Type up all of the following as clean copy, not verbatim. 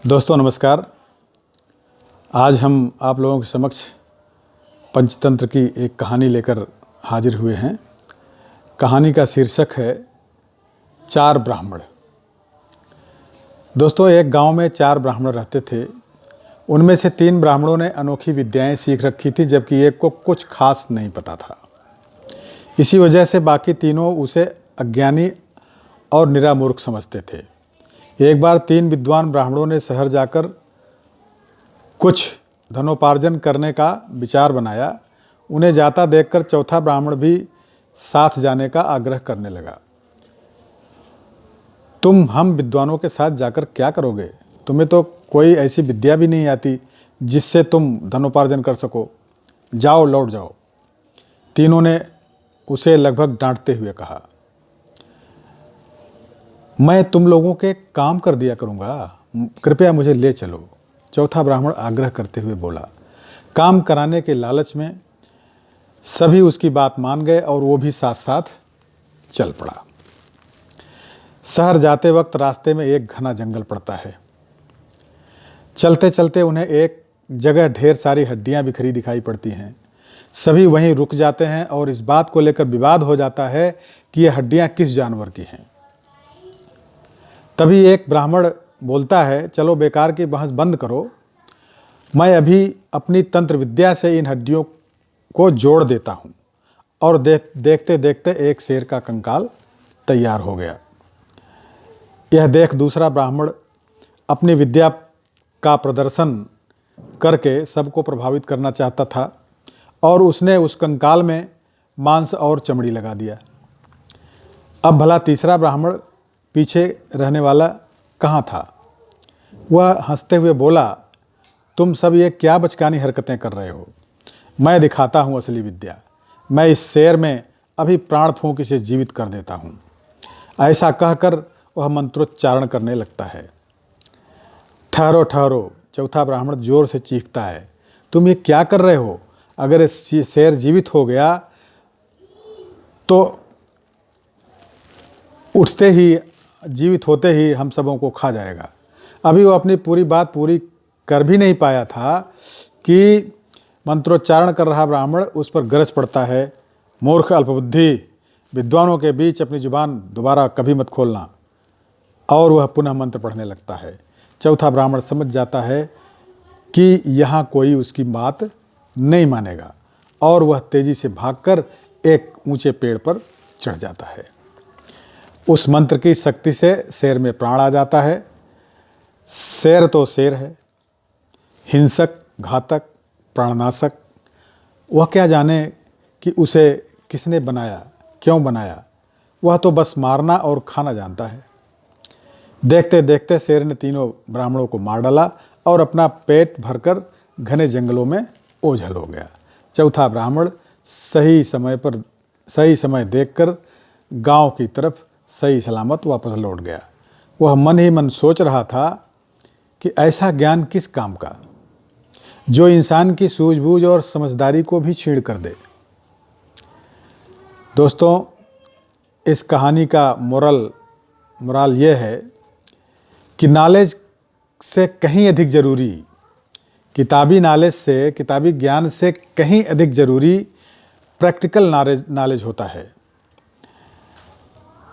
दोस्तों नमस्कार। आज हम आप लोगों के समक्ष पंचतंत्र की एक कहानी लेकर हाजिर हुए हैं। कहानी का शीर्षक है चार ब्राह्मण। दोस्तों, एक गांव में चार ब्राह्मण रहते थे। उनमें से 3 ब्राह्मणों ने अनोखी विद्याएं सीख रखी थी, जबकि एक को कुछ खास नहीं पता था। इसी वजह से बाकी तीनों उसे अज्ञानी और निरा मूर्ख समझते थे। एक बार 3 विद्वान ब्राह्मणों ने शहर जाकर कुछ धनोपार्जन करने का विचार बनाया। उन्हें जाता देखकर चौथा ब्राह्मण भी साथ जाने का आग्रह करने लगा। तुम हम विद्वानों के साथ जाकर क्या करोगे? तुम्हें तो कोई ऐसी विद्या भी नहीं आती जिससे तुम धनोपार्जन कर सको। जाओ, लौट जाओ। तीनों ने उसे लगभग डांटते हुए कहा, मैं तुम लोगों के काम कर दिया करूँगा, कृपया मुझे ले चलो। चौथा ब्राह्मण आग्रह करते हुए बोला। काम कराने के लालच में सभी उसकी बात मान गए और वो भी साथ साथ चल पड़ा। शहर जाते वक्त रास्ते में एक घना जंगल पड़ता है। चलते चलते उन्हें एक जगह ढेर सारी हड्डियां बिखरी दिखाई पड़ती हैं। सभी वहीं रुक जाते हैं और इस बात को लेकर विवाद हो जाता है कि ये हड्डियां किस जानवर की हैं। तभी एक ब्राह्मण बोलता है, चलो बेकार की बहस बंद करो, मैं अभी अपनी तंत्र विद्या से इन हड्डियों को जोड़ देता हूँ। और देखते देखते एक शेर का कंकाल तैयार हो गया। यह देख दूसरा ब्राह्मण अपनी विद्या का प्रदर्शन करके सबको प्रभावित करना चाहता था और उसने उस कंकाल में मांस और चमड़ी लगा दिया। अब भला तीसरा ब्राह्मण पीछे रहने वाला कहाँ था? वह हंसते हुए बोला, तुम सब ये क्या बचकानी हरकतें कर रहे हो? मैं दिखाता हूँ असली विद्या। मैं इस शेर में अभी प्राण फूंक इसे जीवित कर देता हूँ। ऐसा कहकर वह मंत्रोच्चारण करने लगता है। ठहरो ठहरो, चौथा ब्राह्मण जोर से चीखता है, तुम ये क्या कर रहे हो? अगर इस शेर जीवित हो गया तो उठते ही जीवित होते ही हम सबों को खा जाएगा। अभी वो अपनी पूरी बात पूरी कर भी नहीं पाया था कि मंत्रोच्चारण कर रहा ब्राह्मण उस पर गरज पड़ता है, मूर्ख अल्पबुद्धि, विद्वानों के बीच अपनी जुबान दोबारा कभी मत खोलना। और वह पुनः मंत्र पढ़ने लगता है। चौथा ब्राह्मण समझ जाता है कि यहाँ कोई उसकी बात नहीं मानेगा और वह तेजी से भागकर एक ऊंचे पेड़ पर चढ़ जाता है। उस मंत्र की शक्ति से शेर में प्राण आ जाता है। शेर तो शेर है, हिंसक, घातक, प्राणनाशक। वह क्या जाने कि उसे किसने बनाया, क्यों बनाया? वह तो बस मारना और खाना जानता है। देखते देखते शेर ने तीनों ब्राह्मणों को मार डाला और अपना पेट भरकर घने जंगलों में ओझल हो गया। चौथा ब्राह्मण सही समय देखकर गांव की तरफ सही सलामत वापस लौट गया। वह मन ही मन सोच रहा था कि ऐसा ज्ञान किस काम का जो इंसान की सूझबूझ और समझदारी को भी छीण कर दे। दोस्तों, इस कहानी का मोरल यह है कि नॉलेज से कहीं अधिक ज़रूरी, किताबी ज्ञान से कहीं अधिक ज़रूरी प्रैक्टिकल नॉलेज होता है,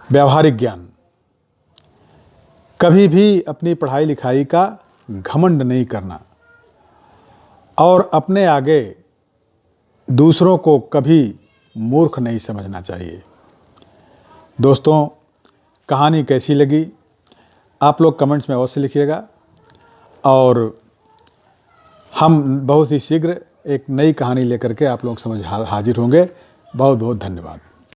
व्यावहारिक ज्ञान। कभी भी अपनी पढ़ाई लिखाई का घमंड नहीं करना और अपने आगे दूसरों को कभी मूर्ख नहीं समझना चाहिए। दोस्तों, कहानी कैसी लगी आप लोग कमेंट्स में अवश्य लिखिएगा और हम बहुत ही शीघ्र एक नई कहानी लेकर के आप लोग समझ हाजिर होंगे। बहुत बहुत धन्यवाद।